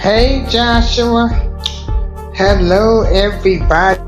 Hey Joshua, hello everybody.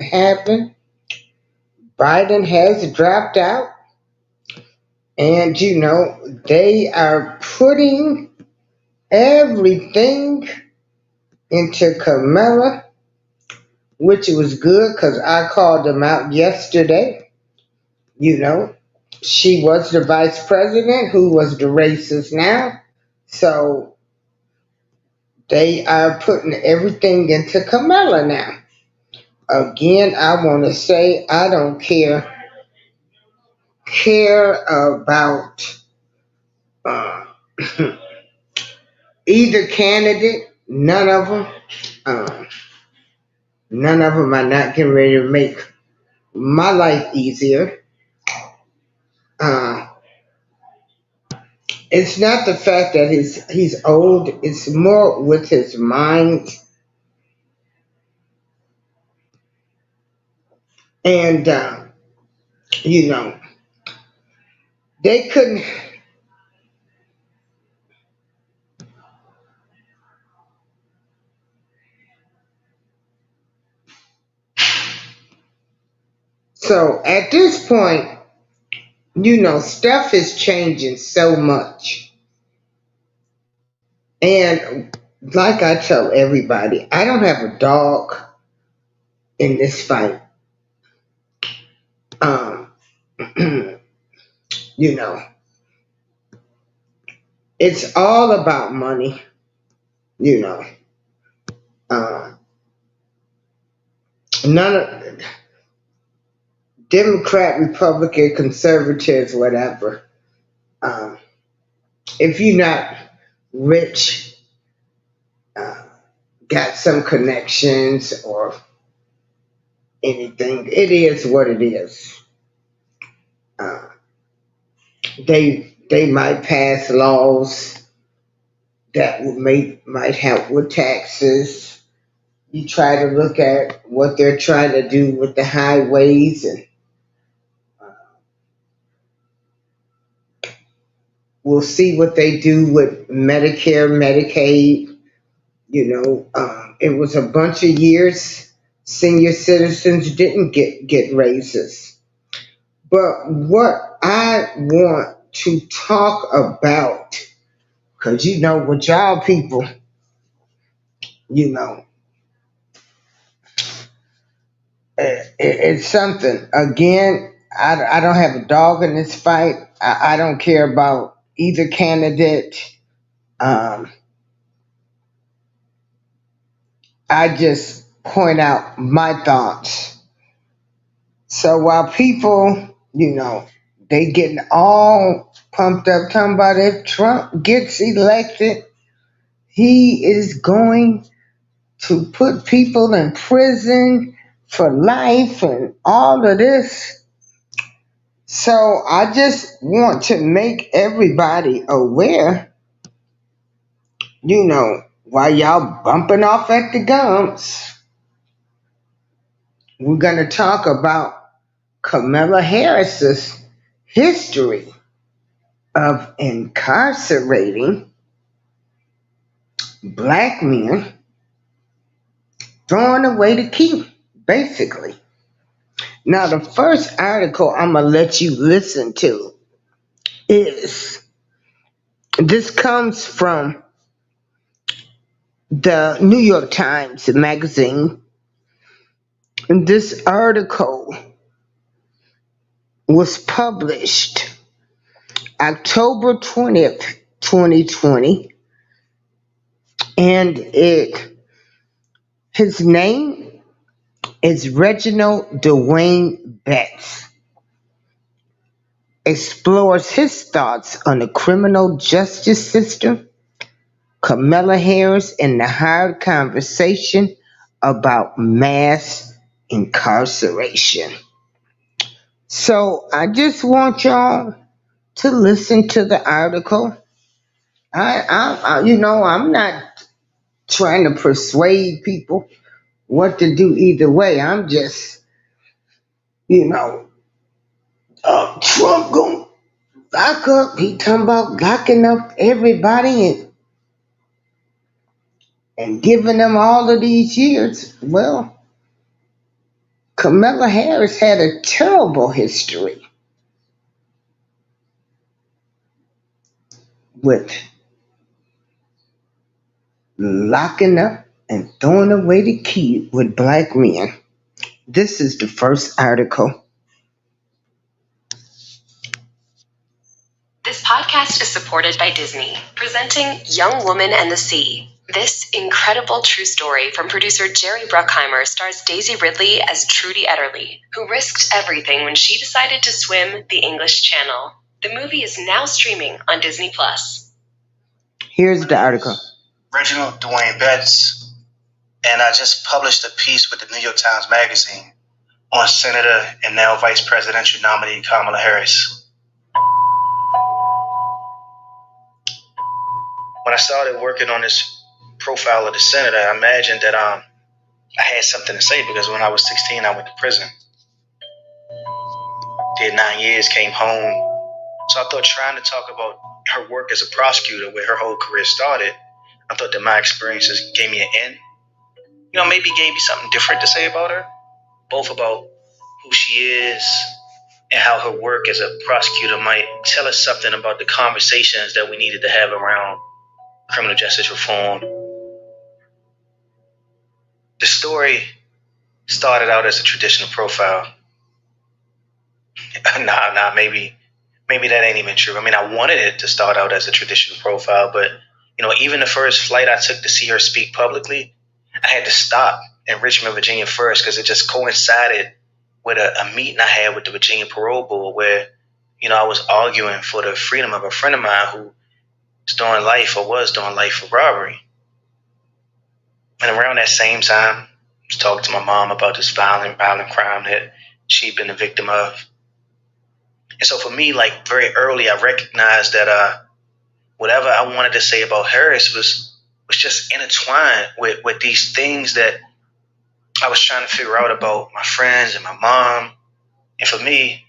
Happened. Biden has dropped out, and they are putting everything into Kamala, which was good because I called them out yesterday. You know, she was the vice president who was the racist now, so they are putting everything into Kamala now. Again, I want to say I don't care about uh, either candidate. None of them. Uh, None of them are not getting ready to make my life easier. Uh, it's not the fact that he's old. It's more with his mind, and you know they couldn't. So at this point, stuff is changing so much. And like I tell everybody, I don't have a dog in this fight. Um, you know, it's all about money, you know. Uh, None of Democrat, Republican, conservatives, whatever. Um, if you're not rich, uh, got some connections or anything, it is what it is. Uh, they might pass laws that might help with taxes. You try to look at what they're trying to do with the highways, and uh, we'll see what they do with Medicare, Medicaid. It was a bunch of years senior citizens didn't get raises. But what I want to talk about, because with y'all people, you know, it's something. Again, I don't have a dog in this fight. I don't care about either candidate. Um, I just point out my thoughts. So while people, they getting all pumped up talking about if Trump gets elected, he is going to put people in prison for life and all of this. So I just want to make everybody aware, while y'all bumping off at the gums, we're going to talk about Kamala Harris's history of incarcerating black men, throwing away the key, basically. Now, the first article I'm going to let you listen to is this comes from the New York Times magazine. And this article was published October 20th, 2020, and his name is Reginald Dwayne Betts. Explores his thoughts on the criminal justice system, Kamala Harris, and the hard conversation about mass incarceration. So I just want y'all to listen to the article. I'm not trying to persuade people what to do either way. I'm just, you know, Trump going lock up. He talking about locking up everybody and giving them all of these years. Well, Kamala Harris had a terrible history with locking up and throwing away the key with black men. This is the first article. This podcast is supported by Disney, presenting Young Woman and the Sea. This incredible true story from producer Jerry Bruckheimer stars Daisy Ridley as Trudy Etterly, who risked everything when she decided to swim the English Channel. The movie is now streaming on Disney+. Here's the article. Reginald Dwayne Betts, and I just published a piece with the New York Times Magazine on Senator and now Vice Presidential nominee Kamala Harris. When I started working on this profile of the senator, I imagined that I had something to say because when I was 16, I went to prison. Did 9 years, came home. So I thought trying to talk about her work as a prosecutor, where her whole career started, I thought that my experiences gave me an in. Maybe gave me something different to say about her, both about who she is and how her work as a prosecutor might tell us something about the conversations that we needed to have around criminal justice reform. The story started out as a traditional profile. Maybe that ain't even true. I wanted it to start out as a traditional profile, but even the first flight I took to see her speak publicly, I had to stop in Richmond, Virginia first because it just coincided with a meeting I had with the Virginia Parole Board where, I was arguing for the freedom of a friend of mine who was doing life for robbery. And around that same time, I was talking to my mom about this violent crime that she'd been the victim of. And so for me, very early, I recognized that whatever I wanted to say about Harris was just intertwined with these things that I was trying to figure out about my friends and my mom. And for me,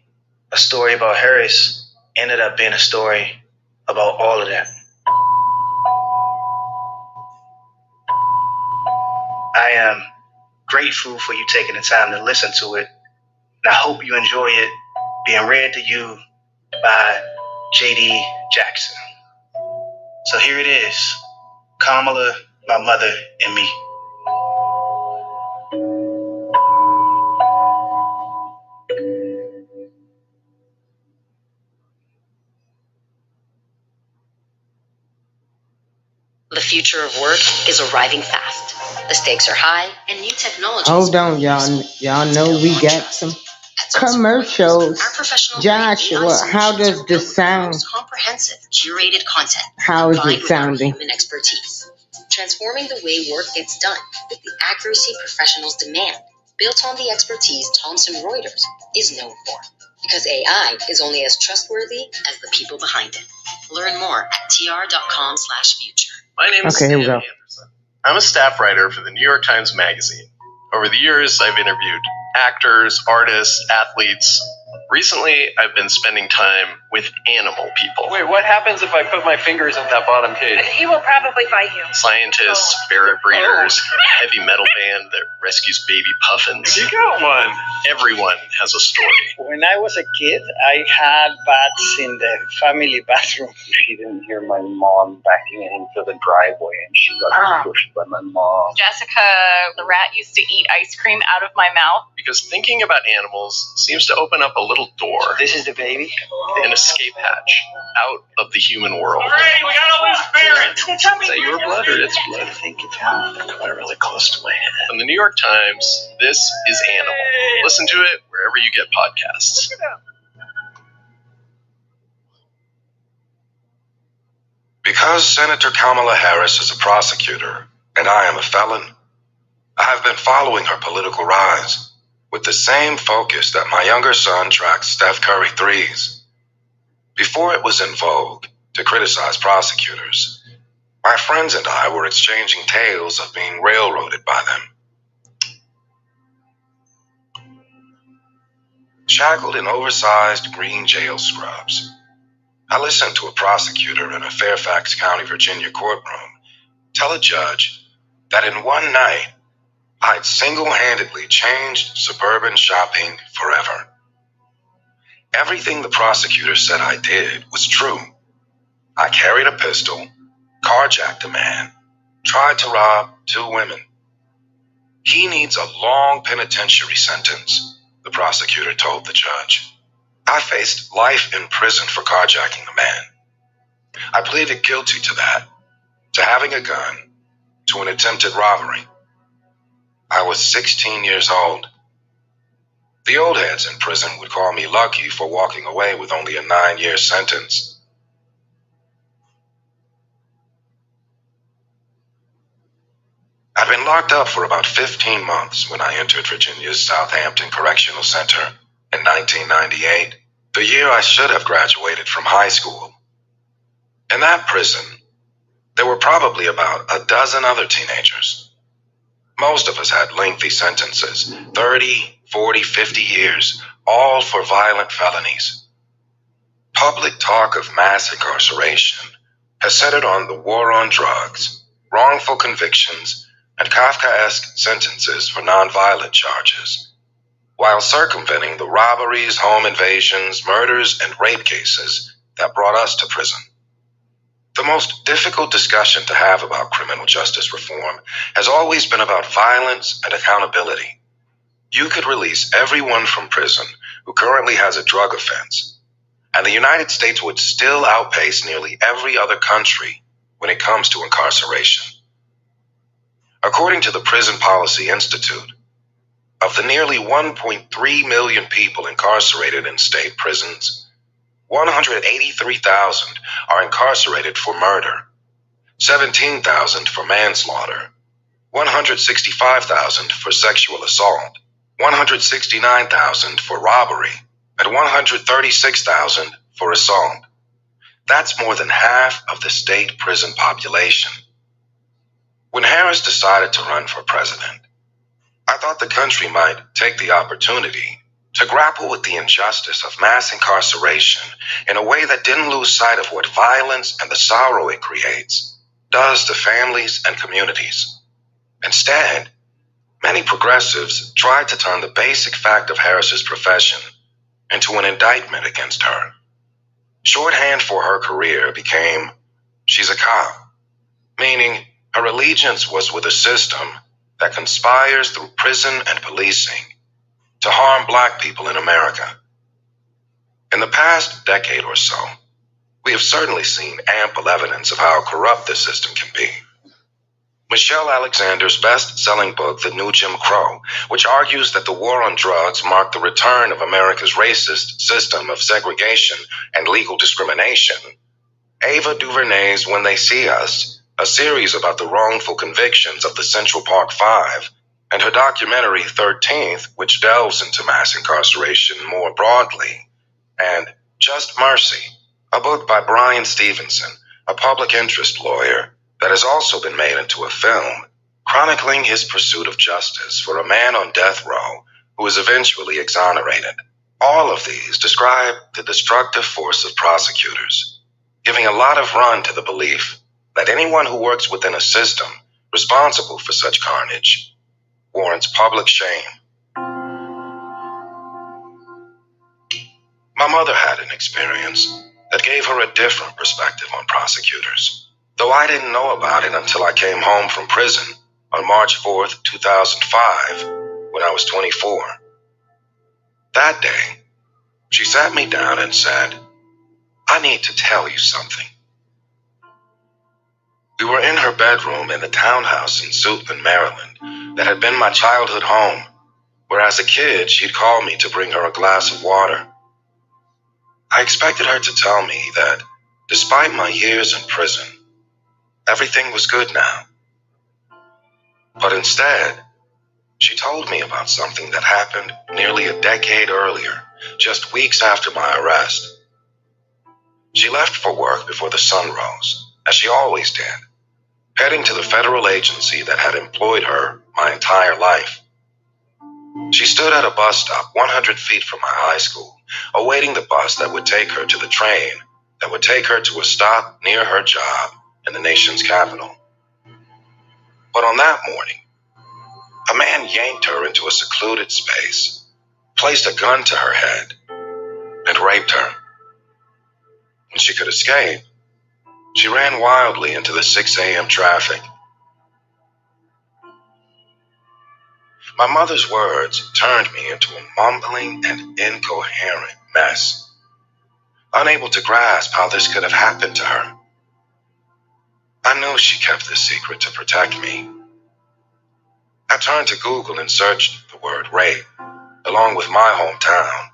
a story about Harris ended up being a story about all of that. I am grateful for you taking the time to listen to it, and I hope you enjoy it being read to you by J.D. Jackson. So here it is, Kamala, my mother, and me. The future of work is arriving fast. The stakes are high, and new technologies. Hold on, y'all know we got some commercials. Joshua, how does this sound? Comprehensive, curated content. How is it sounding? Human expertise, transforming the way work gets done with the accuracy professionals demand. Built on the expertise Thomson Reuters is known for, because AI is only as trustworthy as the people behind it. Learn more at tr.com/future. My name is Stan Anderson. I'm a staff writer for the New York Times Magazine. Over the years, I've interviewed actors, artists, athletes. Recently, I've been spending time with animal people. Wait, what happens if I put my fingers in that bottom cage? He will probably bite you. Scientists, ferret breeders, heavy metal band that rescues baby puffins. You got one. Everyone has a story. When I was a kid, I had bats in the family bathroom. She didn't hear my mom backing into the driveway and she got pushed by my mom. Jessica, the rat, used to eat ice cream out of my mouth. Because thinking about animals seems to open up a little door. This is the baby. In a escape hatch out of the human world. Alrighty, we gotta lose spirit. Is that your blood or its blood? I think it's coming really close to my head. From the New York Times, this is Animal. Listen to it wherever you get podcasts. Because Senator Kamala Harris is a prosecutor and I am a felon, I have been following her political rise with the same focus that my younger son tracks Steph Curry threes. Before it was in vogue to criticize prosecutors, my friends and I were exchanging tales of being railroaded by them. Shackled in oversized green jail scrubs, I listened to a prosecutor in a Fairfax County, Virginia courtroom tell a judge that in one night I'd single-handedly changed suburban shopping forever. Everything the prosecutor said I did was true. I carried a pistol, carjacked a man, tried to rob 2 women. He needs a long penitentiary sentence, the prosecutor told the judge. I faced life in prison for carjacking a man. I pleaded guilty to that, to having a gun, to an attempted robbery. I was 16 years old. The old heads in prison would call me lucky for walking away with only a 9-year sentence. I'd been locked up for about 15 months when I entered Virginia's Southampton Correctional Center in 1998, the year I should have graduated from high school. In that prison, there were probably about a dozen other teenagers. Most of us had lengthy sentences, 30, 40, 50 years, all for violent felonies. Public talk of mass incarceration has centered on the war on drugs, wrongful convictions, and Kafkaesque sentences for nonviolent charges, while circumventing the robberies, home invasions, murders, and rape cases that brought us to prison. The most difficult discussion to have about criminal justice reform has always been about violence and accountability. You could release everyone from prison who currently has a drug offense, and the United States would still outpace nearly every other country when it comes to incarceration. According to the Prison Policy Institute, of the nearly 1.3 million people incarcerated in state prisons, 183,000 are incarcerated for murder, 17,000 for manslaughter, 165,000 for sexual assault, 169,000 for robbery, and 136,000 for assault. That's more than half of the state prison population. When Harris decided to run for president, I thought the country might take the opportunity to grapple with the injustice of mass incarceration in a way that didn't lose sight of what violence and the sorrow it creates does to families and communities. Instead, many progressives tried to turn the basic fact of Harris's profession into an indictment against her. Shorthand for her career became, she's a cop, meaning her allegiance was with a system that conspires through prison and policing to harm Black people in America. In the past decade or so, we have certainly seen ample evidence of how corrupt this system can be. Michelle Alexander's best-selling book, The New Jim Crow, which argues that the war on drugs marked the return of America's racist system of segregation and legal discrimination, Ava DuVernay's When They See Us, a series about the wrongful convictions of the Central Park Five, and her documentary 13th, which delves into mass incarceration more broadly, and Just Mercy, a book by Brian Stevenson, a public interest lawyer that has also been made into a film, chronicling his pursuit of justice for a man on death row who was eventually exonerated. All of these describe the destructive force of prosecutors, giving a lot of run to the belief that anyone who works within a system responsible for such carnage warrants public shame. My mother had an experience that gave her a different perspective on prosecutors, though I didn't know about it until I came home from prison on March 4th, 2005, when I was 24. That day, she sat me down and said, I need to tell you something. We were in her bedroom in the townhouse in Suitland, Maryland, that had been my childhood home, where as a kid she'd call me to bring her a glass of water. I expected her to tell me that, despite my years in prison, everything was good now. But instead, she told me about something that happened nearly a decade earlier, just weeks after my arrest. She left for work before the sun rose, as she always did, heading to the federal agency that had employed her my entire life. She stood at a bus stop 100 feet from my high school, awaiting the bus that would take her to the train that would take her to a stop near her job in the nation's capital. But on that morning, a man yanked her into a secluded space, placed a gun to her head, and raped her. When she could escape, she ran wildly into the 6 a.m. traffic. My mother's words turned me into a mumbling and incoherent mess, unable to grasp how this could have happened to her. I knew she kept this secret to protect me. I turned to Google and searched the word rape, along with my hometown,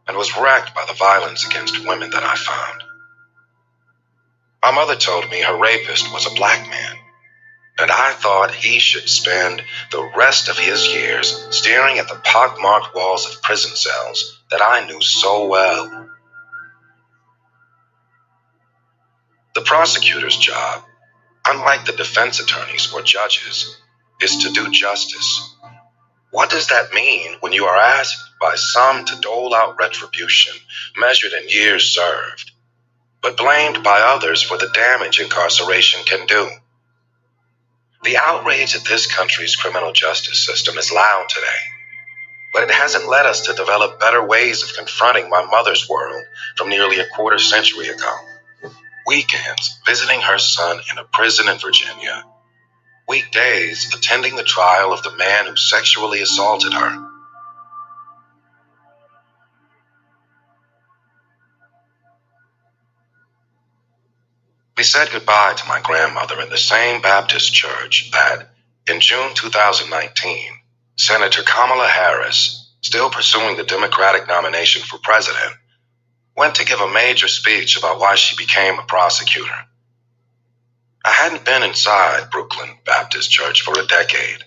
and was wrecked by the violence against women that I found. My mother told me her rapist was a black man, and I thought he should spend the rest of his years staring at the pockmarked walls of prison cells that I knew so well. The prosecutor's job, unlike the defense attorneys or judges, is to do justice. What does that mean when you are asked by some to dole out retribution measured in years served, but blamed by others for the damage incarceration can do? The outrage at this country's criminal justice system is loud today, but it hasn't led us to develop better ways of confronting my mother's world from nearly a quarter century ago. Weekends visiting her son in a prison in Virginia. Weekdays attending the trial of the man who sexually assaulted her. We said goodbye to my grandmother in the same Baptist church that, in June 2019, Senator Kamala Harris, still pursuing the Democratic nomination for president, went to give a major speech about why she became a prosecutor. I hadn't been inside Brooklyn Baptist Church for a decade,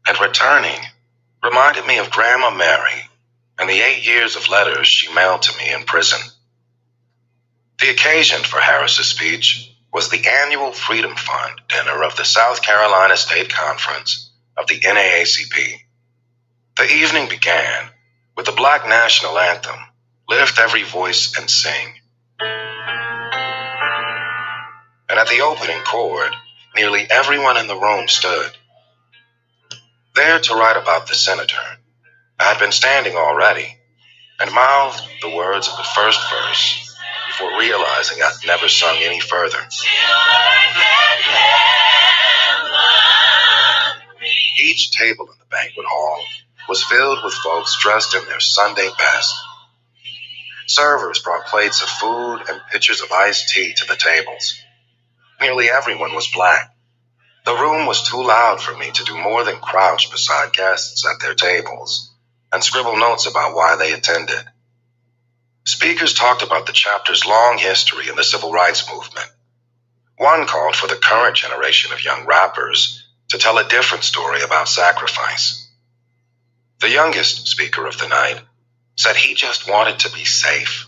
and returning reminded me of Grandma Mary and the 8 years of letters she mailed to me in prison. The occasion for Harris's speech was the annual Freedom Fund dinner of the South Carolina State Conference of the NAACP. The evening began with the Black National Anthem, Lift Every Voice and Sing. And at the opening chord, nearly everyone in the room stood. There to write about the senator, I had been standing already and mouthed the words of the first verse before realizing I'd never sung any further. Each table in the banquet hall was filled with folks dressed in their Sunday best. Servers brought plates of food and pitchers of iced tea to the tables. Nearly everyone was black. The room was too loud for me to do more than crouch beside guests at their tables and scribble notes about why they attended. Speakers talked about the chapter's long history in the civil rights movement. One called for the current generation of young rappers to tell a different story about sacrifice. The youngest speaker of the night said he just wanted to be safe.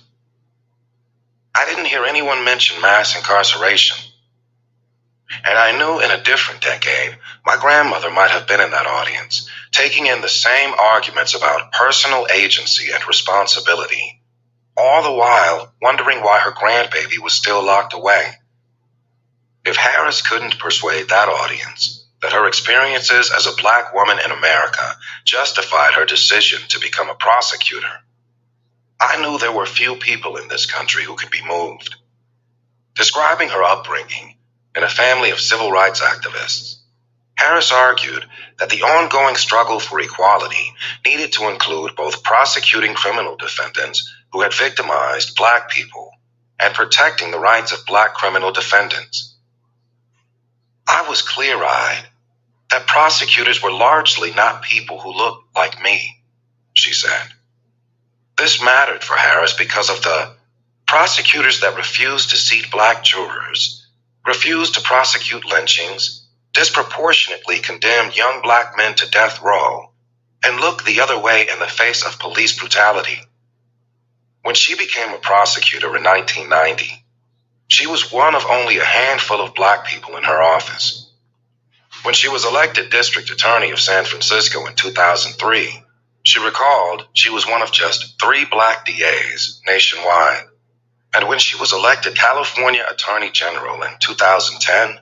I didn't hear anyone mention mass incarceration. And I knew in a different decade, my grandmother might have been in that audience, taking in the same arguments about personal agency and responsibility, all the while wondering why her grandbaby was still locked away. If Harris couldn't persuade that audience that her experiences as a black woman in America justified her decision to become a prosecutor, I knew there were few people in this country who could be moved. Describing her upbringing in a family of civil rights activists, Harris argued that the ongoing struggle for equality needed to include both prosecuting criminal defendants who had victimized black people and protecting the rights of black criminal defendants. I was clear-eyed that prosecutors were largely not people who looked like me, she said. This mattered for Harris because of the prosecutors that refused to seat black jurors, refused to prosecute lynchings, disproportionately condemned young black men to death row, and looked the other way in the face of police brutality. When she became a prosecutor in 1990, she was one of only a handful of black people in her office. When she was elected district attorney of San Francisco in 2003, she recalled she was one of just 3 black DAs nationwide. And when she was elected California Attorney General in 2010,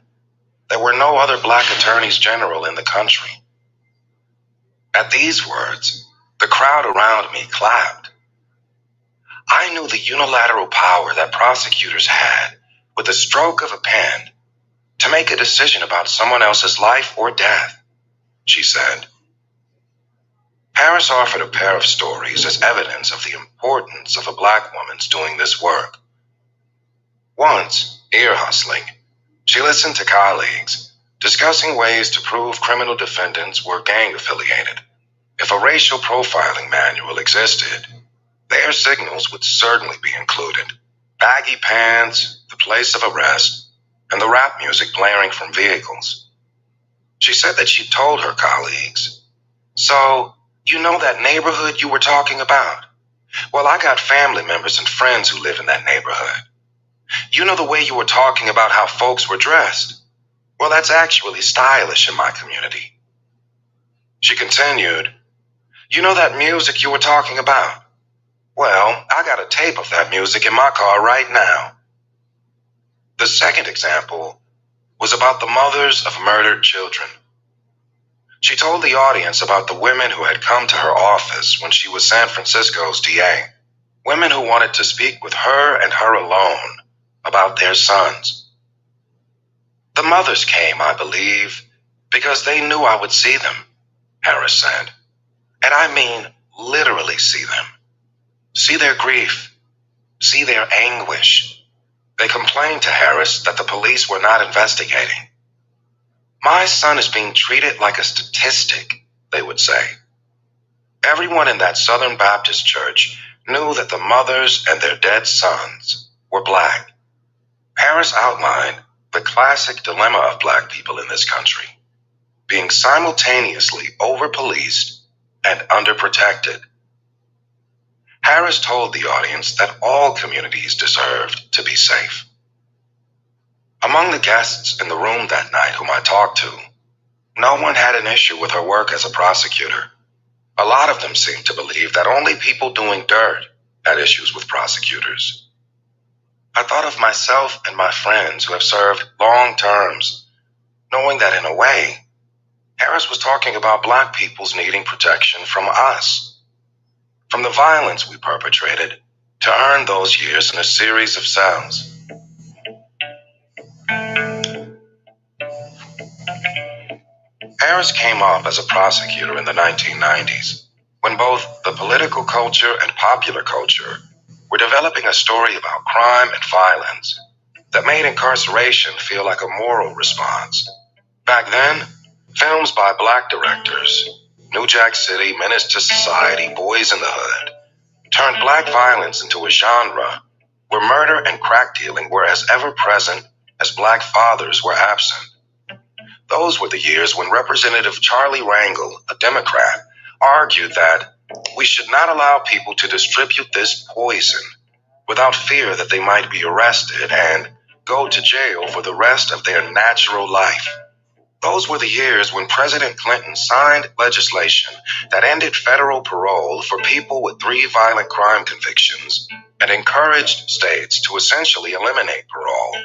there were no other black attorneys general in the country. At these words, the crowd around me clapped. I knew the unilateral power that prosecutors had with the stroke of a pen to make a decision about someone else's life or death, she said. Harris offered a pair of stories as evidence of the importance of a black woman's doing this work. Once, ear hustling, she listened to colleagues discussing ways to prove criminal defendants were gang affiliated. If a racial profiling manual existed, their signals would certainly be included. Baggy pants, the place of arrest, and the rap music blaring from vehicles. She said that she told her colleagues, "So, you know that neighborhood you were talking about? Well, I got family members and friends who live in that neighborhood. You know the way you were talking about how folks were dressed? Well, that's actually stylish in my community." She continued, "You know that music you were talking about? Well, I got a tape of that music in my car right now." The second example was about the mothers of murdered children. She told the audience about the women who had come to her office when she was San Francisco's DA, women who wanted to speak with her and her alone about their sons. The mothers came, I believe, because they knew I would see them, Harris said. And I mean literally see them. See their grief. See their anguish. They complained to Harris that the police were not investigating. "My son is being treated like a statistic," they would say. Everyone in that Southern Baptist church knew that the mothers and their dead sons were black. Harris outlined the classic dilemma of black people in this country, being simultaneously over-policed and underprotected. Harris told the audience that all communities deserved to be safe. Among the guests in the room that night whom I talked to, no one had an issue with her work as a prosecutor. A lot of them seemed to believe that only people doing dirt had issues with prosecutors. I thought of myself and my friends who have served long terms, knowing that in a way, Harris was talking about black people's needing protection from us, from the violence we perpetrated to earn those years in a series of cells. Harris came up as a prosecutor in the 1990s, when both the political culture and popular culture were developing a story about crime and violence that made incarceration feel like a moral response. Back then, films by black directors, New Jack City, Menace to Society, Boys in the Hood, turned black violence into a genre where murder and crack dealing were as ever-present as black fathers were absent. Those were the years when Representative Charlie Rangel, a Democrat, argued that we should not allow people to distribute this poison without fear that they might be arrested and go to jail for the rest of their natural life. Those were the years when President Clinton signed legislation that ended federal parole for people with 3 violent crime convictions and encouraged states to essentially eliminate parole,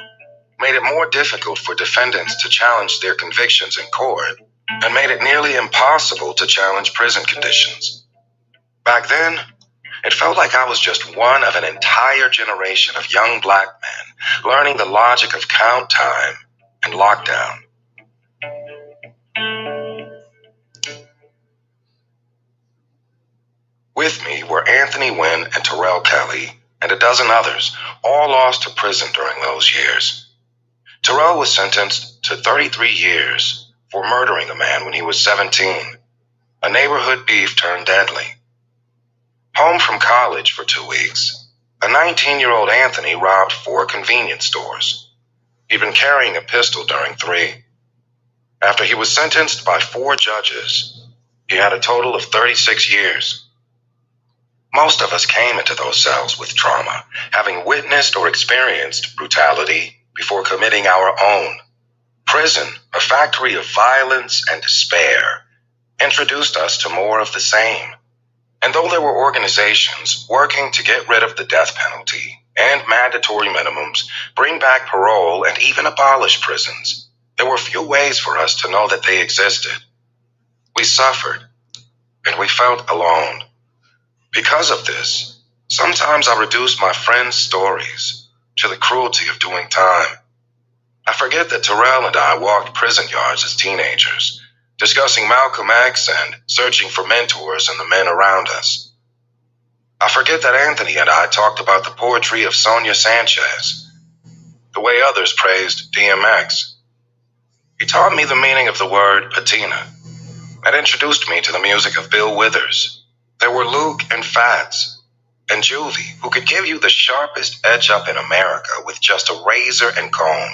made it more difficult for defendants to challenge their convictions in court, and made it nearly impossible to challenge prison conditions. Back then, it felt like I was just one of an entire generation of young black men learning the logic of count time and lockdown. With me were Anthony Anthony Wynn and Terrell Kelly, and a dozen others, all lost to prison during those years. Terrell was sentenced to 33 years for murdering a man when he was 17. A neighborhood beef turned deadly. Home from college for 2 weeks, a 19-year-old Anthony robbed 4 convenience stores. He'd been carrying a pistol during 3. After he was sentenced by 4 judges, he had a total of 36 years. Most of us came into those cells with trauma, having witnessed or experienced brutality before committing our own. Prison, a factory of violence and despair, introduced us to more of the same. And though there were organizations working to get rid of the death penalty and mandatory minimums, bring back parole, and even abolish prisons, there were few ways for us to know that they existed. We suffered, and we felt alone. Because of this, sometimes I reduce my friends' stories to the cruelty of doing time. I forget that Terrell and I walked prison yards as teenagers, discussing Malcolm X and searching for mentors in the men around us. I forget that Anthony and I talked about the poetry of Sonia Sanchez, the way others praised DMX. He taught me the meaning of the word patina and introduced me to the music of Bill Withers. There were Luke and Fats and Juvie, who could give you the sharpest edge-up in America with just a razor and comb.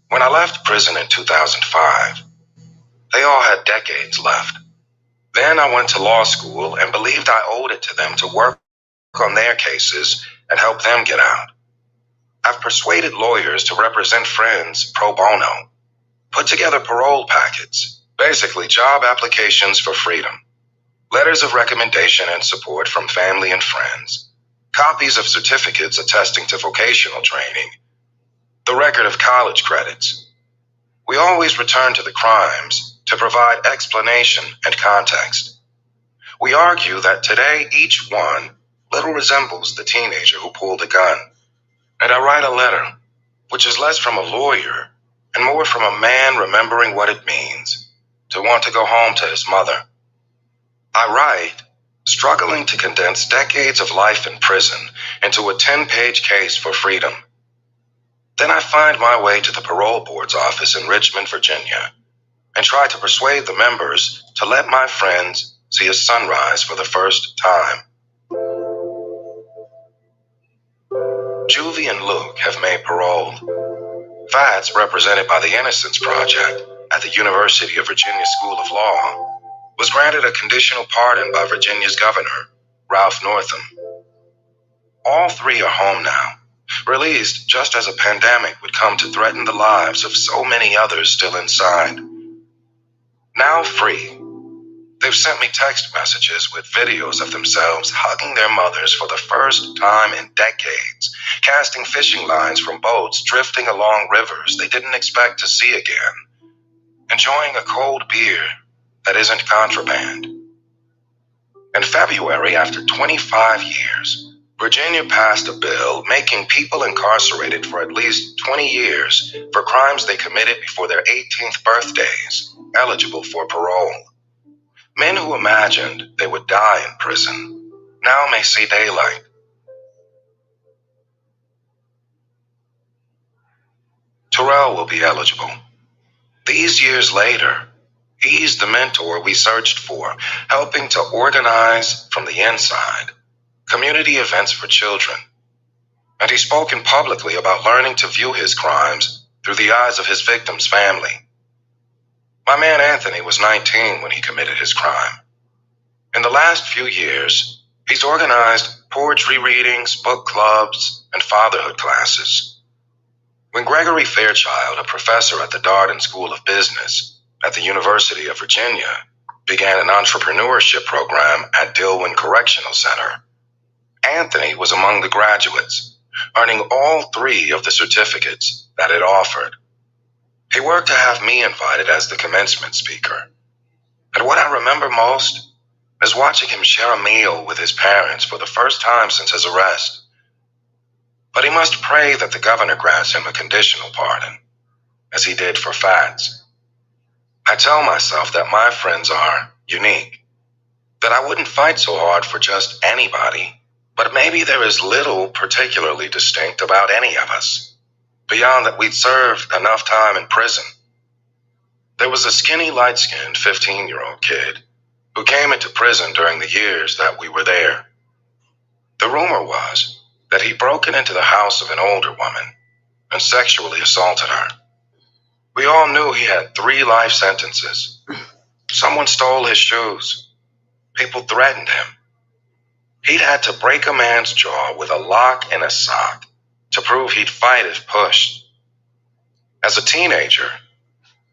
When I left prison in 2005, they all had decades left. Then I went to law school and believed I owed it to them to work on their cases and help them get out. I've persuaded lawyers to represent friends pro bono, put together parole packets, basically job applications for freedom, letters of recommendation and support from family and friends, copies of certificates attesting to vocational training, the record of college credits. We always return to the crimes to provide explanation and context. We argue that today each one little resembles the teenager who pulled a gun. And I write a letter, which is less from a lawyer and more from a man remembering what it means to want to go home to his mother. I write, struggling to condense decades of life in prison into a 10-page case for freedom. Then I find my way to the parole board's office in Richmond, Virginia, and try to persuade the members to let my friends see a sunrise for the first time. Juvie and Luke have made parole. Fats, represented by the Innocence Project at the University of Virginia School of Law, was granted a conditional pardon by Virginia's governor, Ralph Northam. All 3 are home now, released just as a pandemic would come to threaten the lives of so many others still inside. Now free, they've sent me text messages with videos of themselves hugging their mothers for the first time in decades, casting fishing lines from boats drifting along rivers they didn't expect to see again, enjoying a cold beer that isn't contraband. In February, after 25 years, Virginia passed a bill making people incarcerated for at least 20 years for crimes they committed before their 18th birthdays eligible for parole. Men who imagined they would die in prison now may see daylight. Terrell will be eligible. These years later, he's the mentor we searched for, helping to organize from the inside community events for children. And he's spoken publicly about learning to view his crimes through the eyes of his victim's family. My man Anthony was 19 when he committed his crime. In the last few years, he's organized poetry readings, book clubs, and fatherhood classes. When Gregory Fairchild, a professor at the Darden School of Business at the University of Virginia, began an entrepreneurship program at Dillwyn Correctional Center, Anthony was among the graduates, earning all 3 of the certificates that it offered. He worked to have me invited as the commencement speaker. And what I remember most is watching him share a meal with his parents for the first time since his arrest. But he must pray that the governor grants him a conditional pardon, as he did for Fats. I tell myself that my friends are unique. that I wouldn't fight so hard for just anybody, but maybe there is little particularly distinct about any of us, beyond that we'd served enough time in prison. There was a skinny, light-skinned 15-year-old kid who came into prison during the years that we were there. The rumor was that he'd broken into the house of an older woman and sexually assaulted her. We all knew he had 3 life sentences. Someone stole his shoes. People threatened him. He'd had to break a man's jaw with a lock and a sock to prove he'd fight if pushed. As a teenager,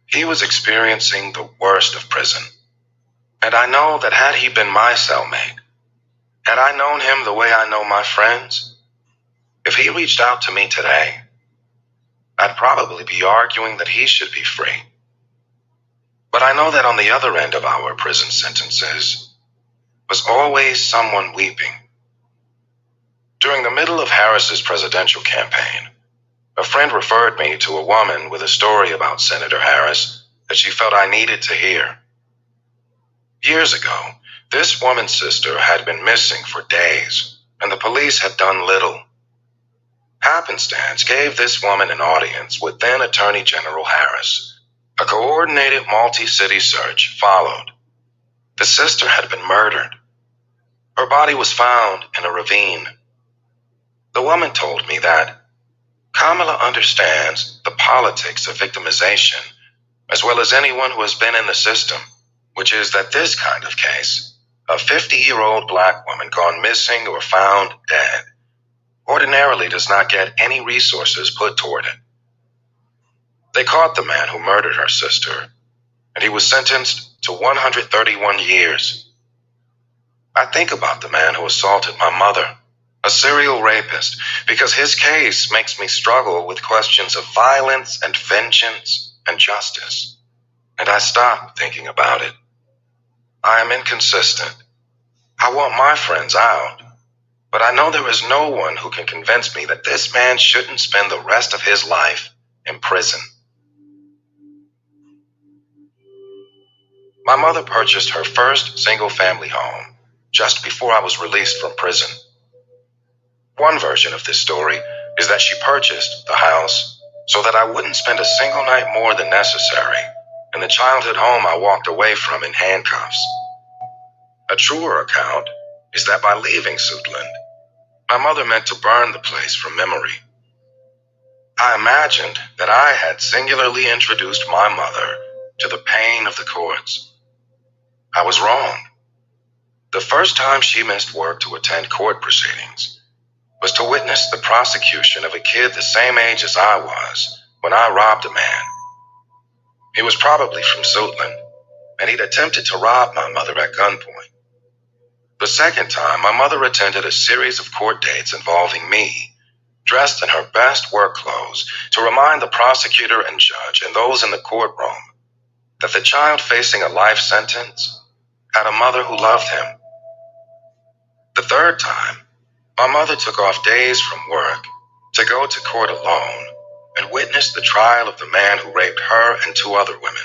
he was experiencing the worst of prison. And I know that had he been my cellmate, had I known him the way I know my friends, if he reached out to me today, I'd probably be arguing that he should be free. But I know that on the other end of our prison sentences was always someone weeping. During the middle of Harris's presidential campaign, a friend referred me to a woman with a story about Senator Harris that she felt I needed to hear. Years ago, this woman's sister had been missing for days, and the police had done little. Happenstance gave this woman an audience with then Attorney General Harris. A coordinated multi-city search followed. The sister had been murdered. Her body was found in a ravine. The woman told me that Kamala understands the politics of victimization as well as anyone who has been in the system, which is that this kind of case, a 50-year-old black woman gone missing or found dead, ordinarily does not get any resources put toward it. They caught the man who murdered her sister, and he was sentenced to 131 years. I think about the man who assaulted my mother, a serial rapist, because his case makes me struggle with questions of violence and vengeance and justice, and I stop thinking about it. I am inconsistent. I want my friends out, but I know there is no one who can convince me that this man shouldn't spend the rest of his life in prison. My mother purchased her first single-family home just before I was released from prison. One version of this story is that she purchased the house so that I wouldn't spend a single night more than necessary in the childhood home I walked away from in handcuffs. A truer account is that by leaving Suitland, my mother meant to burn the place from memory. I imagined that I had singularly introduced my mother to the pain of the courts. I was wrong. The first time she missed work to attend court proceedings was to witness the prosecution of a kid the same age as I was when I robbed a man. He was probably from Suitland, and he'd attempted to rob my mother at gunpoint. The second time, my mother attended a series of court dates involving me, dressed in her best work clothes, to remind the prosecutor and judge and those in the courtroom that the child facing a life sentence had a mother who loved him. The third time, my mother took off days from work to go to court alone and witness the trial of the man who raped her and 2 other women.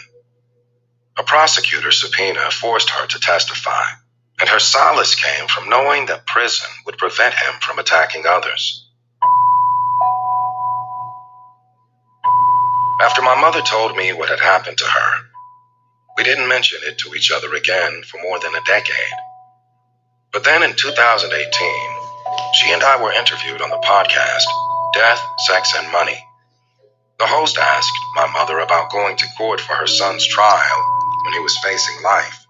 A prosecutor's subpoena forced her to testify, and her solace came from knowing that prison would prevent him from attacking others. After my mother told me what had happened to her, we didn't mention it to each other again for more than a decade. But then in 2018, she and I were interviewed on the podcast, Death, Sex, and Money. The host asked my mother about going to court for her son's trial when he was facing life.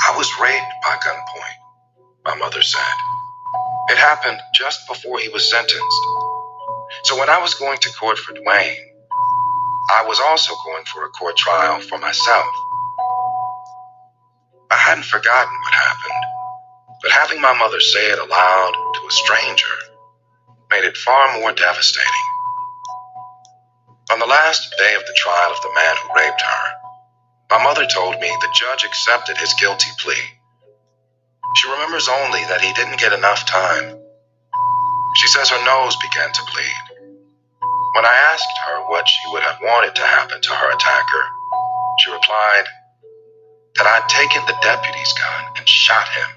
I was raped by gunpoint, my mother said. It happened just before he was sentenced. So when I was going to court for Dwayne, I was also going for a court trial for myself. I hadn't forgotten what happened, but having my mother say it aloud to a stranger made it far more devastating. On the last day of the trial of the man who raped her, my mother told me the judge accepted his guilty plea. She remembers only that he didn't get enough time. She says her nose began to bleed. When I asked her what she would have wanted to happen to her attacker, she replied, that I'd taken the deputy's gun and shot him.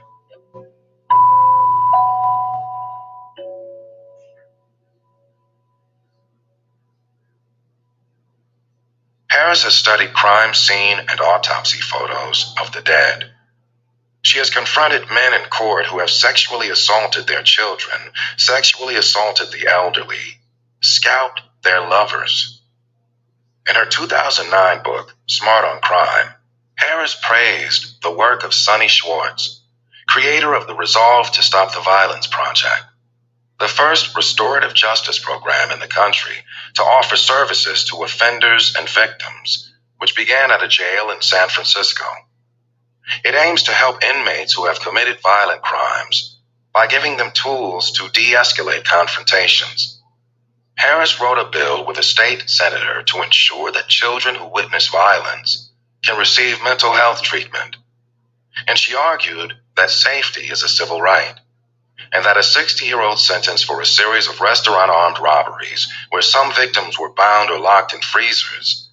Harris has studied crime scene and autopsy photos of the dead. She has confronted men in court who have sexually assaulted their children, sexually assaulted the elderly, scalped their lovers. In her 2009 book, Smart on Crime, Harris praised the work of Sonny Schwartz, creator of the Resolve to Stop the Violence Project, the first restorative justice program in the country to offer services to offenders and victims, which began at a jail in San Francisco. It aims to help inmates who have committed violent crimes by giving them tools to de-escalate confrontations. Harris wrote a bill with a state senator to ensure that children who witness violence can receive mental health treatment. And she argued that safety is a civil right, and that a 60-year-old sentence for a series of restaurant armed robberies where some victims were bound or locked in freezers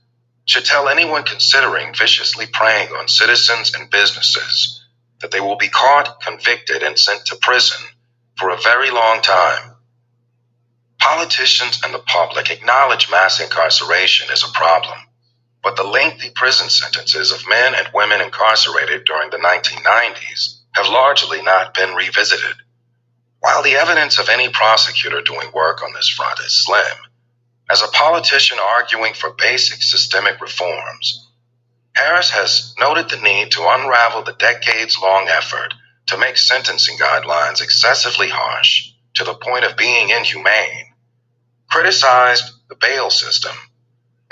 should tell anyone considering viciously preying on citizens and businesses that they will be caught, convicted, and sent to prison for a very long time. Politicians and the public acknowledge mass incarceration is a problem, but the lengthy prison sentences of men and women incarcerated during the 1990s have largely not been revisited. While the evidence of any prosecutor doing work on this front is slim, as a politician arguing for basic systemic reforms, Harris has noted the need to unravel the decades-long effort to make sentencing guidelines excessively harsh to the point of being inhumane, criticized the bail system,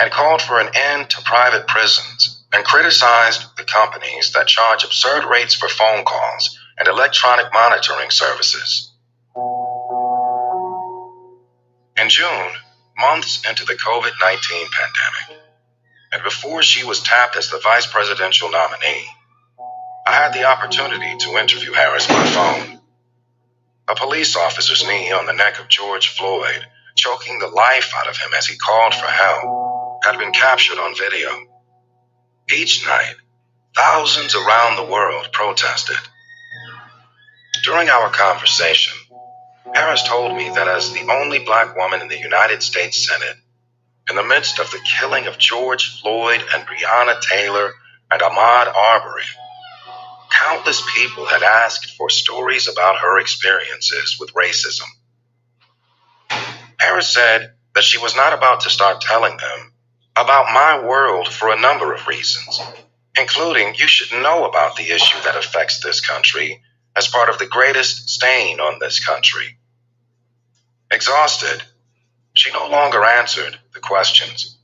and called for an end to private prisons, and criticized the companies that charge absurd rates for phone calls and electronic monitoring services. In June, months into the COVID-19 pandemic, and before she was tapped as the vice presidential nominee, I had the opportunity to interview Harris by phone. A police officer's knee on the neck of George Floyd, choking the life out of him as he called for help, had been captured on video. Each night, thousands around the world protested. During our conversation, Harris told me that as the only black woman in the United States Senate, in the midst of the killing of George Floyd and Breonna Taylor and Ahmaud Arbery, countless people had asked for stories about her experiences with racism. Harris said that she was not about to start telling them about my world for a number of reasons, including you should know about the issue that affects this country as part of the greatest stain on this country. Exhausted, she no longer answered the questions.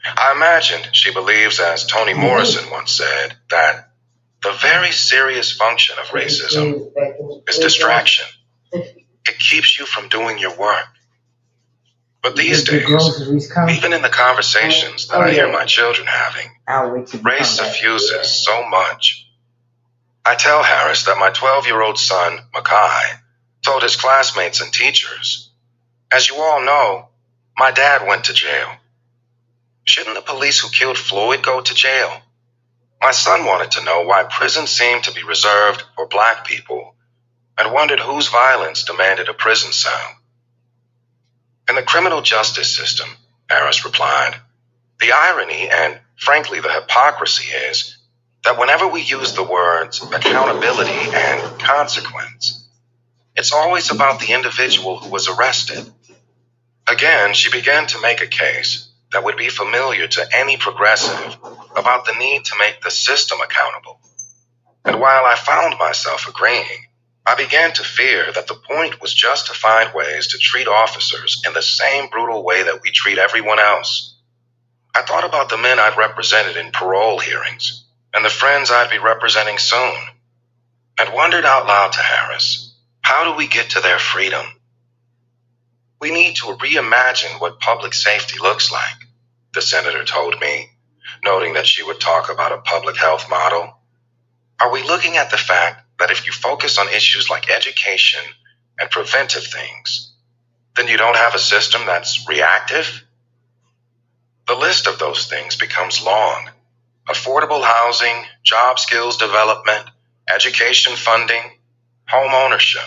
I imagined she believes, as Toni Morrison once said, that the very serious function of racism is distraction. It keeps you from doing your work. But these days, even in the conversations that I hear my children having, race suffuses so much. I tell Harris that my 12-year-old son, Makai, told his classmates and teachers, "As you all know, my dad went to jail. Shouldn't the police who killed Floyd go to jail?" My son wanted to know why prison seemed to be reserved for black people and wondered whose violence demanded a prison cell. In the criminal justice system, Harris replied, the irony and, frankly, the hypocrisy is that whenever we use the words accountability and consequence, it's always about the individual who was arrested. Again, she began to make a case that would be familiar to any progressive about the need to make the system accountable. And while I found myself agreeing, I began to fear that the point was just to find ways to treat officers in the same brutal way that we treat everyone else. I thought about the men I'd represented in parole hearings and the friends I'd be representing soon, and wondered out loud to Harris, how do we get to their freedom? We need to reimagine what public safety looks like, the senator told me, noting that she would talk about a public health model. Are we looking at the fact that if you focus on issues like education and preventive things, then you don't have a system that's reactive? The list of those things becomes long, affordable housing, job skills development, education funding, home ownership.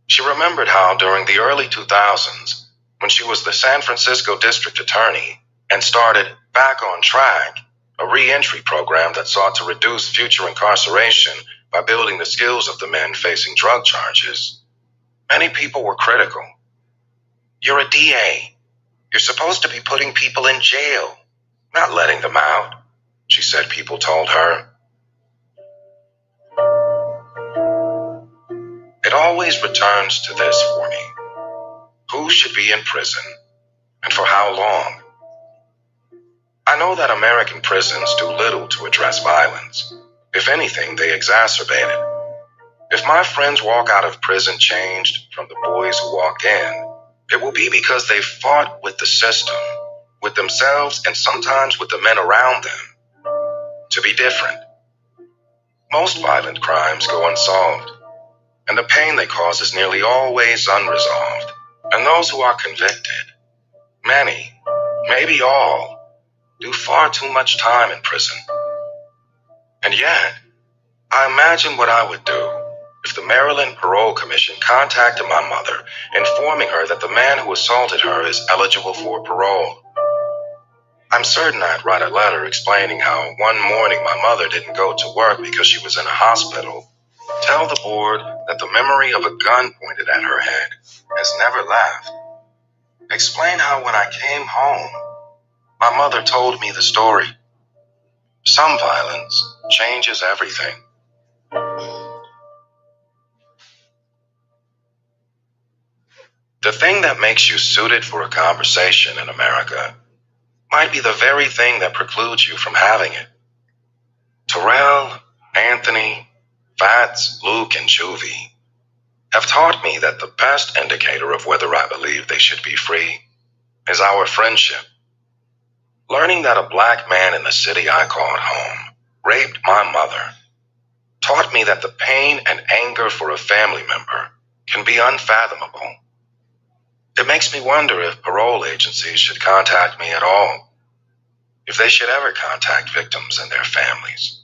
She remembered how during the early 2000s, when she was the San Francisco district attorney and started Back on Track, a re-entry program that sought to reduce future incarceration by building the skills of the men facing drug charges, many people were critical. You're a DA. You're supposed to be putting people in jail, not letting them out, she said people told her. It always returns to this for me. Who should be in prison, and for how long? I know that American prisons do little to address violence. If anything, they exacerbate it. If my friends walk out of prison changed from the boys who walked in, it will be because they fought with the system, with themselves, and sometimes with the men around them, to be different. Most violent crimes go unsolved, and the pain they cause is nearly always unresolved. And those who are convicted, many, maybe all, do far too much time in prison. And yet, I imagine what I would do if the Maryland Parole Commission contacted my mother, informing her that the man who assaulted her is eligible for parole. I'm certain I'd write a letter explaining how one morning my mother didn't go to work because she was in a hospital. Tell the board that the memory of a gun pointed at her head has never left. Explain how when I came home, my mother told me the story. Some violence changes everything. The thing that makes you suited for a conversation in America might be the very thing that precludes you from having it. Terrell, Anthony, Fats, Luke, and Juvie have taught me that the best indicator of whether I believe they should be free is our friendship. Learning that a black man in the city I called home raped my mother taught me that the pain and anger for a family member can be unfathomable. It makes me wonder if parole agencies should contact me at all, if they should ever contact victims and their families.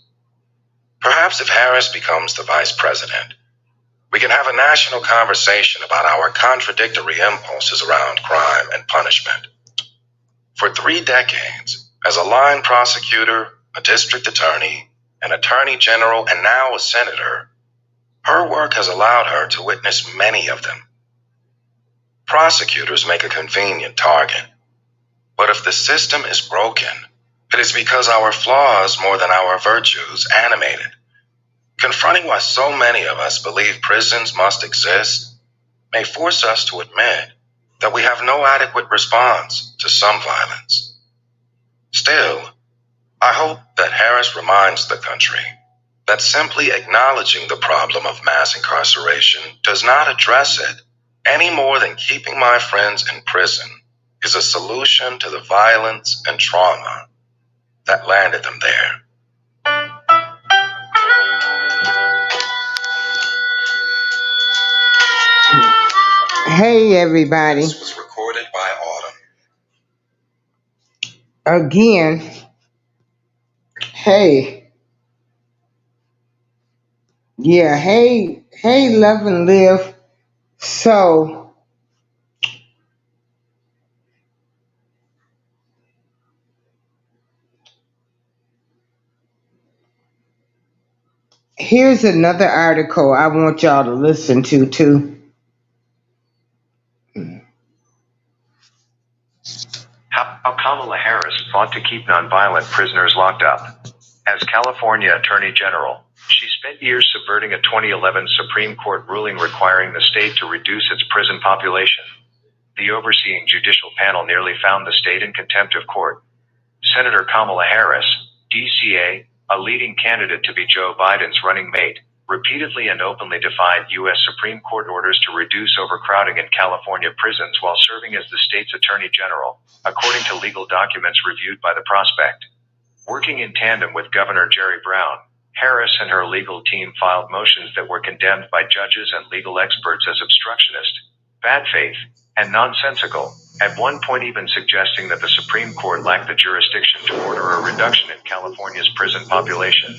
Perhaps if Harris becomes the vice president, we can have a national conversation about our contradictory impulses around crime and punishment. For 3 decades, as a line prosecutor, a district attorney, an attorney general, and now a senator, her work has allowed her to witness many of them. Prosecutors make a convenient target, but if the system is broken, it is because our flaws more than our virtues animate it. Confronting why so many of us believe prisons must exist may force us to admit that we have no adequate response to some violence. Still, I hope that Harris reminds the country that simply acknowledging the problem of mass incarceration does not address it any more than keeping my friends in prison is a solution to the violence and trauma that landed them there. Hey, everybody. This was recorded by Autumn. Again, hey. Yeah, hey, love and live. So, here's another article I want y'all to listen to, too. How Kamala Harris fought to keep nonviolent prisoners locked up. As California Attorney General, she spent years subverting a 2011 Supreme Court ruling requiring the state to reduce its prison population. The overseeing judicial panel nearly found the state in contempt of court. Senator Kamala Harris, DCA, a leading candidate to be Joe Biden's running mate, repeatedly and openly defied U.S. Supreme Court orders to reduce overcrowding in California prisons while serving as the state's Attorney General, according to legal documents reviewed by the Prospect. Working in tandem with Governor Jerry Brown, Harris and her legal team filed motions that were condemned by judges and legal experts as obstructionist, bad faith, and nonsensical, at one point even suggesting that the Supreme Court lacked the jurisdiction to order a reduction in California's prison population.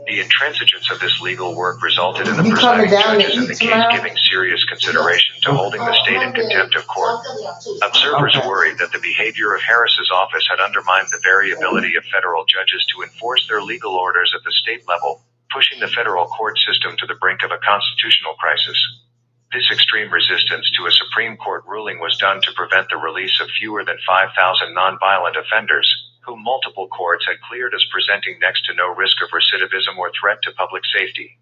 The intransigence of this legal work resulted in the presiding judges in the case giving serious consideration to holding the state in contempt of court. Observers worried that the behavior of Harris's office had undermined the very ability of federal judges to enforce their legal orders at the state level, pushing the federal court system to the brink of a constitutional crisis. This extreme resistance to a Supreme Court ruling was done to prevent the release of fewer than 5,000 nonviolent offenders, whom multiple courts had cleared as presenting next to no risk of recidivism or threat to public safety.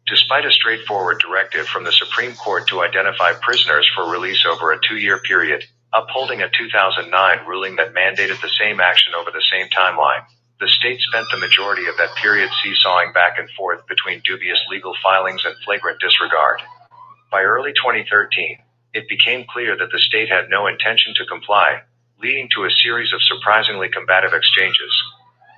Despite a straightforward directive from the Supreme Court to identify prisoners for release over a 2-year period, upholding a 2009 ruling that mandated the same action over the same timeline, the state spent the majority of that period seesawing back and forth between dubious legal filings and flagrant disregard. By early 2013, it became clear that the state had no intention to comply, leading to a series of surprisingly combative exchanges.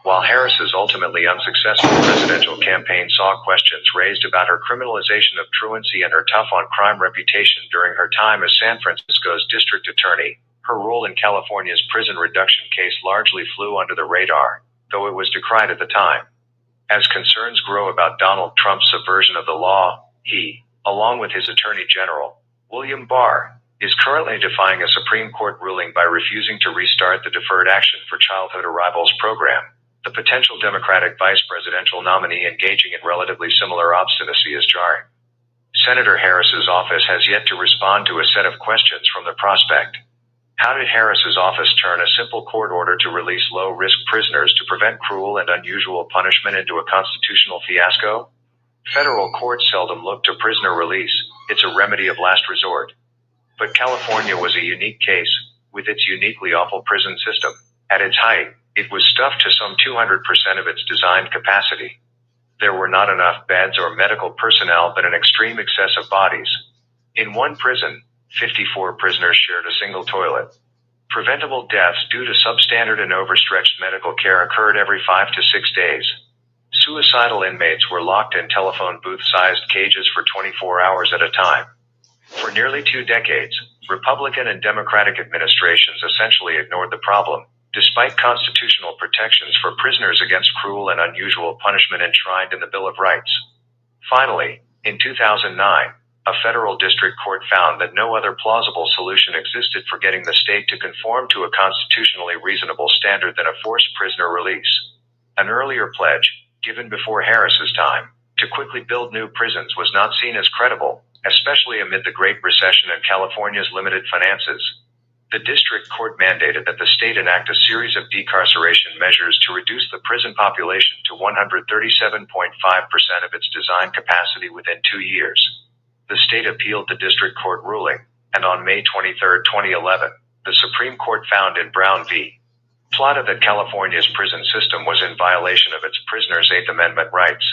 While Harris's ultimately unsuccessful presidential campaign saw questions raised about her criminalization of truancy and her tough-on-crime reputation during her time as San Francisco's district attorney, her role in California's prison reduction case largely flew under the radar, though it was decried at the time. As concerns grow about Donald Trump's subversion of the law, he, along with his Attorney General, William Barr, is currently defying a Supreme Court ruling by refusing to restart the Deferred Action for Childhood Arrivals program, the potential Democratic vice presidential nominee engaging in relatively similar obstinacy is jarring. Senator Harris's office has yet to respond to a set of questions from the prospect. How did Harris's office turn a simple court order to release low-risk prisoners to prevent cruel and unusual punishment into a constitutional fiasco? Federal courts seldom look to prisoner release, it's a remedy of last resort. But California was a unique case, with its uniquely awful prison system. At its height, it was stuffed to some 200% of its designed capacity. There were not enough beds or medical personnel, but an extreme excess of bodies. In one prison, 54 prisoners shared a single toilet. Preventable deaths due to substandard and overstretched medical care occurred every 5 to 6 days. Suicidal inmates were locked in telephone booth-sized cages for 24 hours at a time. For nearly 2 decades, Republican and Democratic administrations essentially ignored the problem, despite constitutional protections for prisoners against cruel and unusual punishment enshrined in the Bill of Rights. Finally, in 2009, a federal district court found that no other plausible solution existed for getting the state to conform to a constitutionally reasonable standard than a forced prisoner release. An earlier pledge, given before Harris's time, to quickly build new prisons was not seen as credible, especially amid the Great Recession and California's limited finances. The district court mandated that the state enact a series of decarceration measures to reduce the prison population to 137.5% of its design capacity within 2 years. The state appealed the district court ruling, and on May 23, 2011, the Supreme Court found in Brown v. Plata that California's prison system was in violation of its prisoners' Eighth Amendment rights.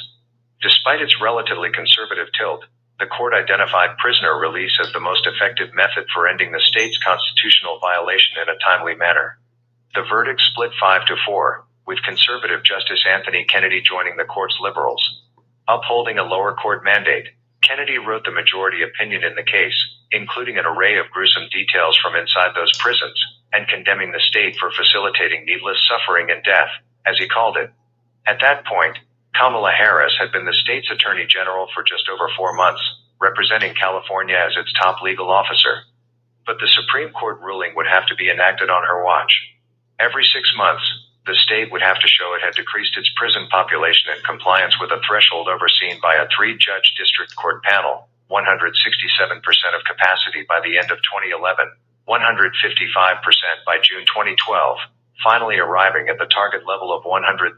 Despite its relatively conservative tilt, the court identified prisoner release as the most effective method for ending the state's constitutional violation in a timely manner. The verdict split 5-4, with conservative Justice Anthony Kennedy joining the court's liberals. Upholding a lower court mandate, Kennedy wrote the majority opinion in the case, including an array of gruesome details from inside those prisons, and condemning the state for facilitating needless suffering and death, as he called it. At that point, Kamala Harris had been the state's Attorney General for just over 4 months, representing California as its top legal officer. But the Supreme Court ruling would have to be enacted on her watch. Every 6 months, the state would have to show it had decreased its prison population in compliance with a threshold overseen by a 3-judge district court panel, 167% of capacity by the end of 2011, 155% by June 2012, finally arriving at the target level of 137.5%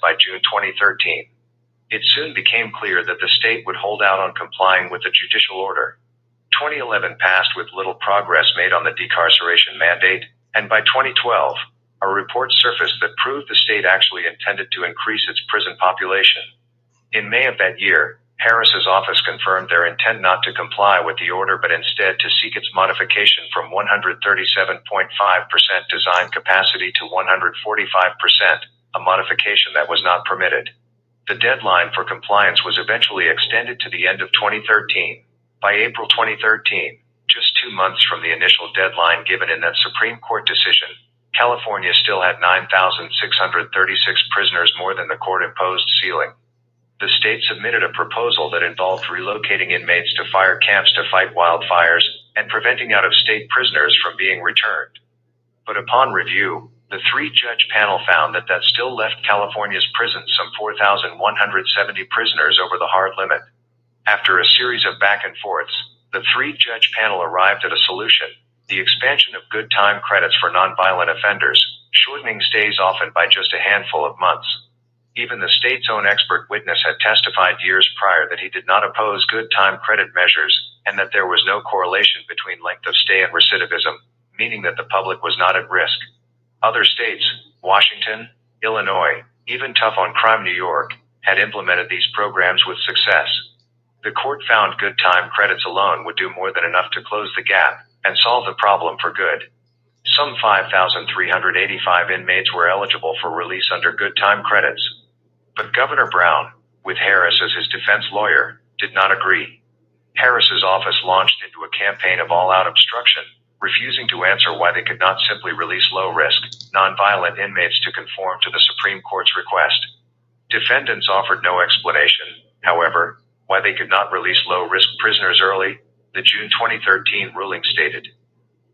by June 2013. It soon became clear that the state would hold out on complying with the judicial order. 2011 passed with little progress made on the decarceration mandate, and by 2012, a report surfaced that proved the state actually intended to increase its prison population. In May of that year, Harris's office confirmed their intent not to comply with the order but instead to seek its modification from 137.5% design capacity to 145%, a modification that was not permitted. The deadline for compliance was eventually extended to the end of 2013. By April 2013, Just 2 months from the initial deadline given in that Supreme Court decision, California still had 9,636 prisoners more than the court-imposed ceiling. The state submitted a proposal that involved relocating inmates to fire camps to fight wildfires and preventing out-of-state prisoners from being returned. But upon review, the three-judge panel found that still left California's prisons some 4,170 prisoners over the hard limit. After a series of back and forths, the three-judge panel arrived at a solution: the expansion of good time credits for nonviolent offenders, shortening stays often by just a handful of months. Even the state's own expert witness had testified years prior that he did not oppose good time credit measures, and that there was no correlation between length of stay and recidivism, meaning that the public was not at risk. Other states, Washington, Illinois, even tough on crime New York, had implemented these programs with success. The court found good time credits alone would do more than enough to close the gap and solve the problem for good. Some 5,385 inmates were eligible for release under good time credits. But Governor Brown, with Harris as his defense lawyer, did not agree. Harris's office launched into a campaign of all-out obstruction, refusing to answer why they could not simply release low-risk, nonviolent inmates to conform to the Supreme Court's request. Defendants offered no explanation, however, why they could not release low-risk prisoners early, the June 2013 ruling stated.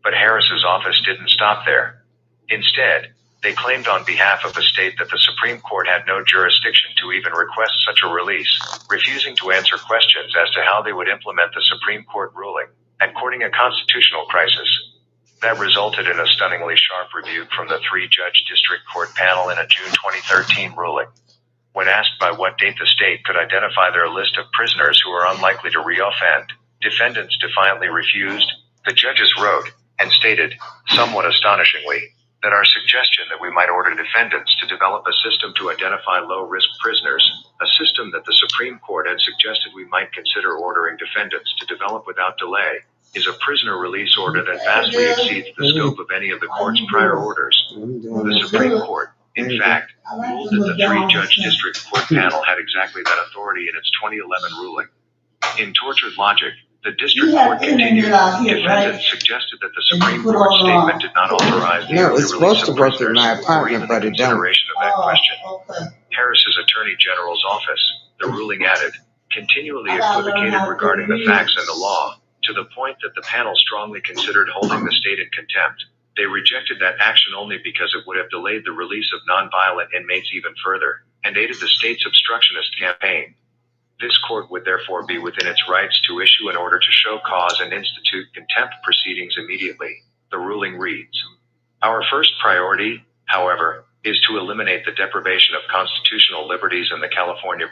But Harris's office didn't stop there. Instead, they claimed on behalf of the state that the Supreme Court had no jurisdiction to even request such a release, refusing to answer questions as to how they would implement the Supreme Court ruling, and courting a constitutional crisis. That resulted in a stunningly sharp rebuke from the three-judge district court panel in a June 2013 ruling. When asked by what date the state could identify their list of prisoners who are unlikely to reoffend, defendants defiantly refused. The judges wrote and stated, somewhat astonishingly, that our suggestion that we might order defendants to develop a system to identify low-risk prisoners, a system that the Supreme Court had suggested we might consider ordering defendants to develop without delay, is a prisoner release order that vastly exceeds the scope of any of the court's prior orders. The Supreme Court, in fact, ruled that the three-judge district court panel had exactly that authority in its 2011 ruling. In tortured logic, the district court continued. Defendants suggested that the Supreme Court statement did not authorize the No, it's release supposed to of work in prisoners my or apartment, even but the it don't. consideration of that question. Harris's Attorney General's office, the ruling added, continually equivocated regarding the facts and the law, to the point that the panel strongly considered holding the state in contempt. They rejected that action only because it would have delayed the release of nonviolent inmates even further, and aided the state's obstructionist campaign. This court would therefore be within its rights to issue an order to show cause and institute contempt proceedings immediately. The ruling reads, our first priority, however, is to eliminate the deprivation of constitutional liberties in the California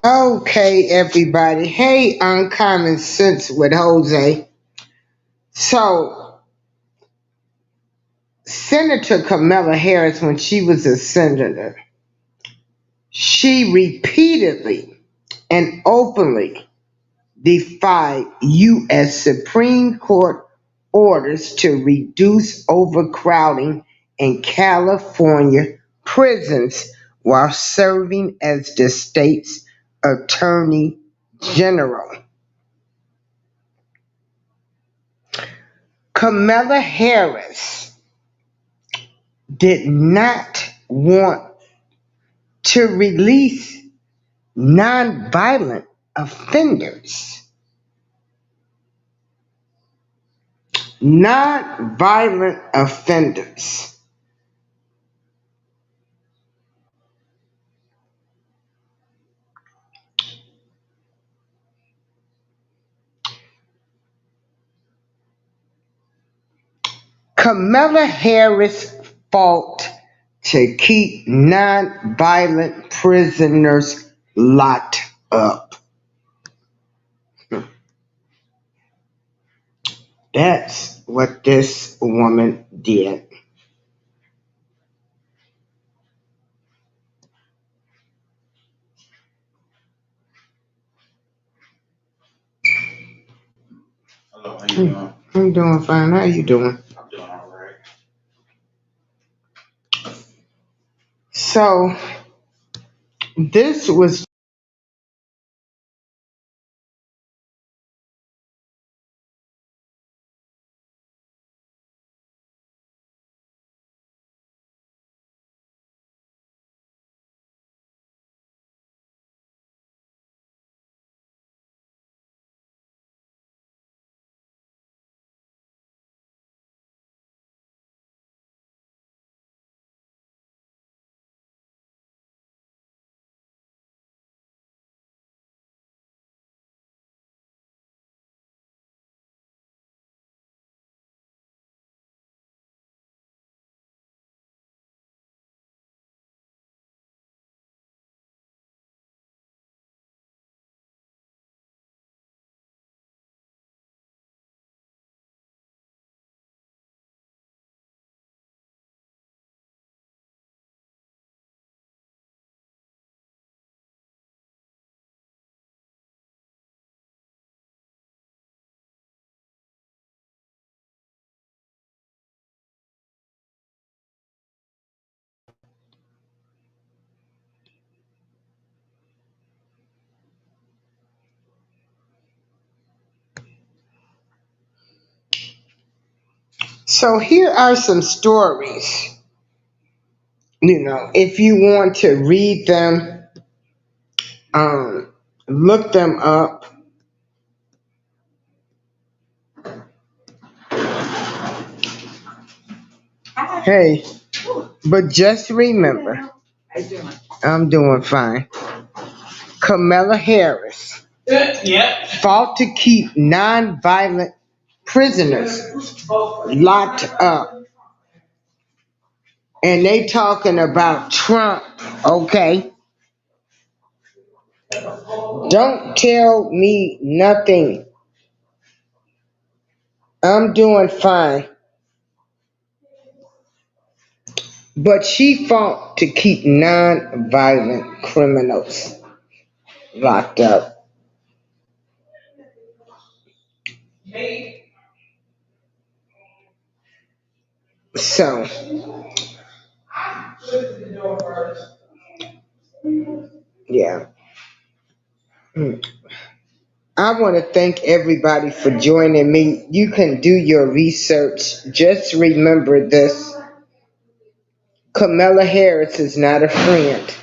Okay, everybody. Hey, Uncommon Sense with Jose. So, Senator Kamala Harris, when she was a senator, she repeatedly and openly defied U.S. Supreme Court orders to reduce overcrowding in California prisons while serving as the state's attorney general. Kamala Harris did not want to release nonviolent offenders. Nonviolent offenders. Kamala Harris fought to keep nonviolent prisoners locked up. That's what this woman did. Hello, how you doing? I'm doing fine. How you doing? I'm doing all right. So, this was so here are some stories. If you want to read them, look them up. Hey, but just remember, I'm doing fine. Kamala Harris fought to keep nonviolent prisoners locked up. And they talking about Trump, okay? Don't tell me nothing. I'm doing fine. But she fought to keep non-violent criminals locked up. So, yeah. I want to thank everybody for joining me. You can do your research. Just remember this. Kamala Harris is not a friend.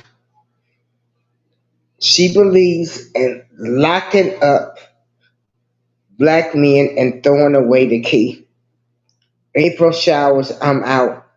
She believes in locking up black men and throwing away the key. April Showers, I'm out.